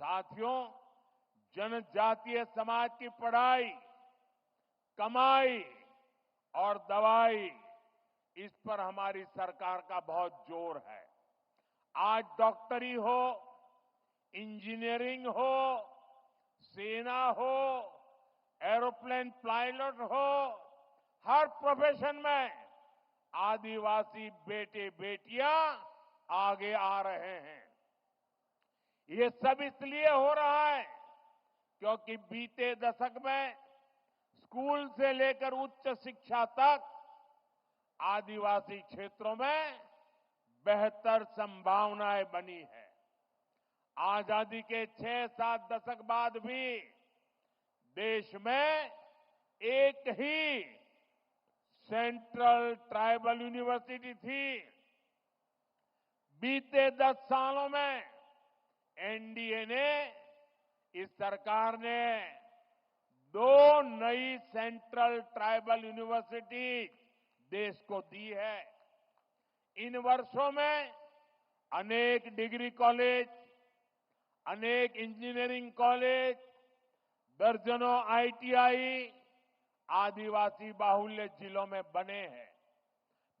साथियों, जनजातीय समाज की पढ़ाई, कमाई और दवाई, इस पर हमारी सरकार का बहुत जोर है। आज डॉक्टरी हो, इंजीनियरिंग हो, सेना हो, एरोप्लेन पायलट हो, हर प्रोफेशन में आदिवासी बेटे बेटियां आगे आ रहे हैं। ये सब इसलिए हो रहा है क्योंकि बीते दशक में स्कूल से लेकर उच्च शिक्षा तक आदिवासी क्षेत्रों में बेहतर संभावनाएं बनी है। आजादी के 6-7 दशक बाद भी देश में एक ही सेंट्रल ट्राइबल यूनिवर्सिटी थी। बीते 10 सालों में एनडीए ने, इस सरकार ने 2 नई सेंट्रल ट्राइबल यूनिवर्सिटी देश को दी है। इन वर्षों में अनेक डिग्री कॉलेज, अनेक इंजीनियरिंग कॉलेज, दर्जनों आईटीआई आदिवासी बाहुल्य जिलों में बने हैं।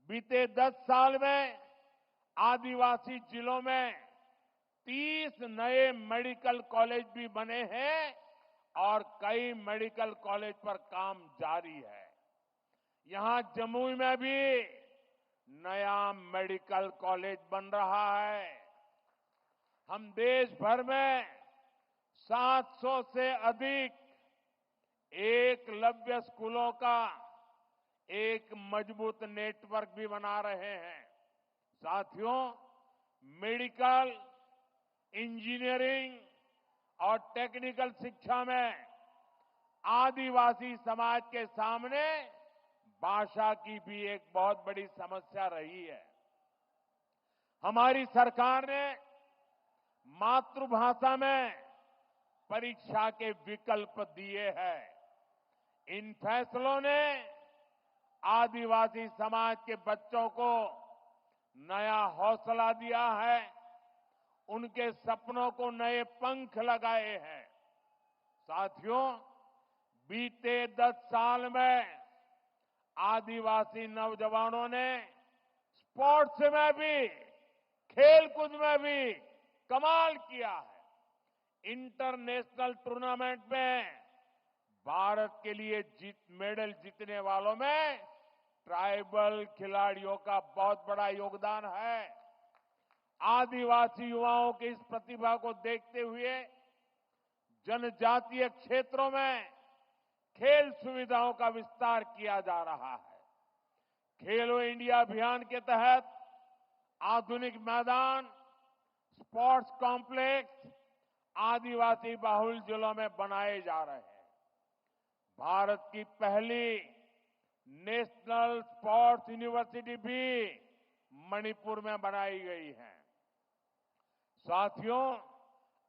बीते 10 साल में आदिवासी जिलों में 30 नए मेडिकल कॉलेज भी बने हैं और कई मेडिकल कॉलेज पर काम जारी है। यहां जमुई में भी नया मेडिकल कॉलेज बन रहा है। हम देश भर में 700 से अधिक एकलव्य स्कूलों का एक मजबूत नेटवर्क भी बना रहे हैं। साथियों, मेडिकल, इंजीनियरिंग और टेक्निकल शिक्षा में आदिवासी समाज के सामने भाषा की भी एक बहुत बड़ी समस्या रही है। हमारी सरकार ने मातृभाषा में परीक्षा के विकल्प दिए हैं। इन फैसलों ने आदिवासी समाज के बच्चों को नया हौसला दिया है, उनके सपनों को नए पंख लगाए हैं। साथियों, बीते 10 साल में आदिवासी नौजवानों ने स्पोर्ट्स में भी, खेलकूद में भी कमाल किया है। इंटरनेशनल टूर्नामेंट में भारत के लिए मेडल जीतने वालों में ट्राइबल खिलाड़ियों का बहुत बड़ा योगदान है। आदिवासी युवाओं की इस प्रतिभा को देखते हुए जनजातीय क्षेत्रों में खेल सुविधाओं का विस्तार किया जा रहा है। खेलो इंडिया अभियान के तहत आधुनिक मैदान, स्पोर्ट्स कॉम्प्लेक्स आदिवासी बाहुल जिलों में बनाए जा रहे हैं। भारत की पहली नेशनल स्पोर्ट्स यूनिवर्सिटी भी मणिपुर में बनाई गई है। साथियों,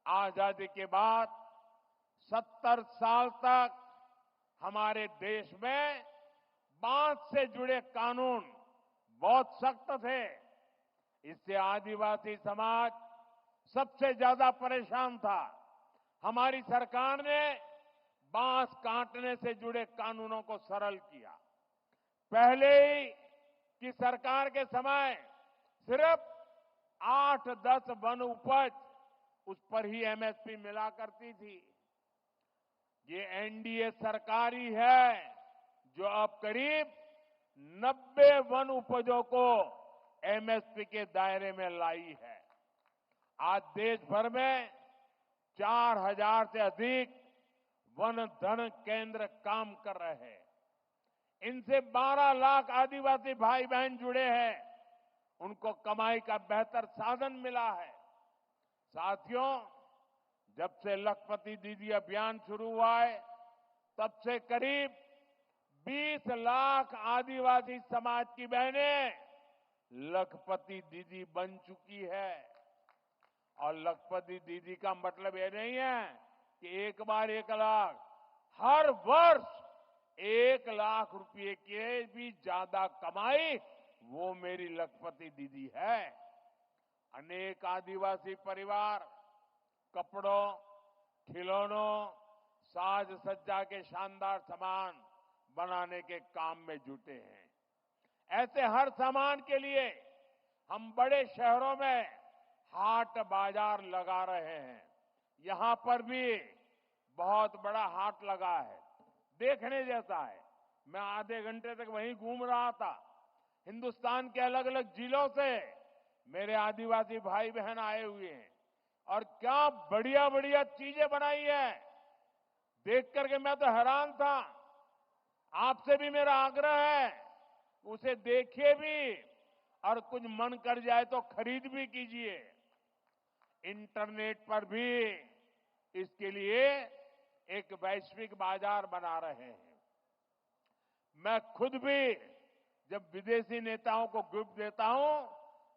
आजादी के बाद 70 साल तक हमारे देश में बांस से जुड़े कानून बहुत सख्त थे। इससे आदिवासी समाज सबसे ज्यादा परेशान था। हमारी सरकार ने बांस काटने से जुड़े कानूनों को सरल किया। पहले ही की सरकार के समय सिर्फ 8-10 वन उपज, उस पर ही एमएसपी मिला करती थी। ये एनडीए सरकार ही है जो अब करीब 90 वन उपजों को एमएसपी के दायरे में लाई है। आज देश भर में 4000 से अधिक वन धन केंद्र काम कर रहे हैं। इनसे 12 लाख आदिवासी भाई बहन जुड़े हैं। उनको कमाई का बेहतर साधन मिला है। साथियों, जब से लखपति दीदी अभियान शुरू हुआ है, तब से करीब 20 लाख आदिवासी समाज की बहनें लखपति दीदी बन चुकी है। और लखपति दीदी का मतलब ये नहीं है कि एक बार 1 लाख, हर वर्ष 1 लाख रुपए के भी ज्यादा कमाई वो मेरी लखपति दीदी है। अनेक आदिवासी परिवार कपड़ों, खिलौनों, साज सज्जा के शानदार सामान बनाने के काम में जुटे हैं। ऐसे हर सामान के लिए हम बड़े शहरों में हाट बाजार लगा रहे हैं। यहां पर भी बहुत बड़ा हाट लगा है, देखने जैसा है। मैं आधे घंटे तक वहीं घूम रहा था। हिंदुस्तान के अलग अलग जिलों से मेरे आदिवासी भाई बहन आए हुए हैं और क्या बढ़िया बढ़िया चीजें बनाई है। देख करके मैं तो हैरान था। आपसे भी मेरा आग्रह है, उसे देखिए भी और कुछ मन कर जाए तो खरीद भी कीजिए। इंटरनेट पर भी इसके लिए एक वैश्विक बाजार बना रहे हैं। मैं खुद भी जब विदेशी नेताओं को गिफ्ट देता हूं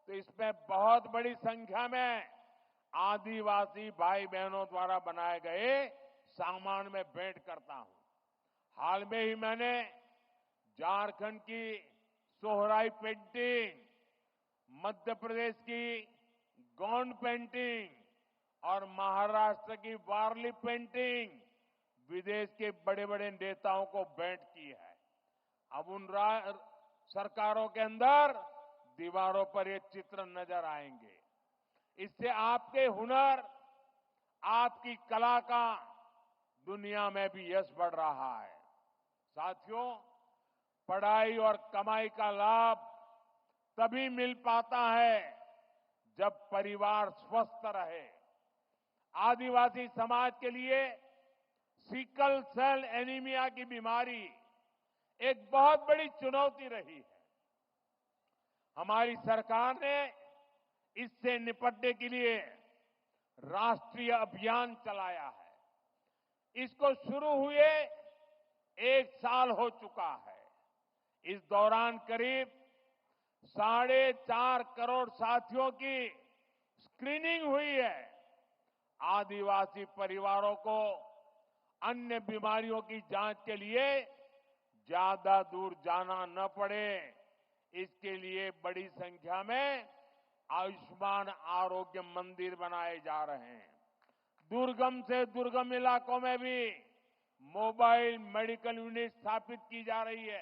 तो इसमें बहुत बड़ी संख्या में आदिवासी भाई बहनों द्वारा बनाए गए सामान में भेंट करता हूं। हाल में ही मैंने झारखंड की सोहराई पेंटिंग, मध्य प्रदेश की गोंड पेंटिंग और महाराष्ट्र की वारली पेंटिंग विदेश के बड़े बड़े नेताओं को भेंट की है। अब उन सरकारों के अंदर दीवारों पर ये चित्र नजर आएंगे। इससे आपके हुनर, आपकी कला का दुनिया में भी यश बढ़ रहा है। साथियों, पढ़ाई और कमाई का लाभ तभी मिल पाता है जब परिवार स्वस्थ रहे। आदिवासी समाज के लिए सिकल सेल एनीमिया की बीमारी एक बहुत बड़ी चुनौती रही है। हमारी सरकार ने इससे निपटने के लिए राष्ट्रीय अभियान चलाया है। इसको शुरू हुए 1 साल हो चुका है। इस दौरान करीब 4.5 करोड़ साथियों की स्क्रीनिंग हुई है। आदिवासी परिवारों को अन्य बीमारियों की जांच के लिए ज्यादा दूर जाना न पड़े, इसके लिए बड़ी संख्या में आयुष्मान आरोग्य मंदिर बनाए जा रहे हैं। दुर्गम से दुर्गम इलाकों में भी मोबाइल मेडिकल यूनिट स्थापित की जा रही है।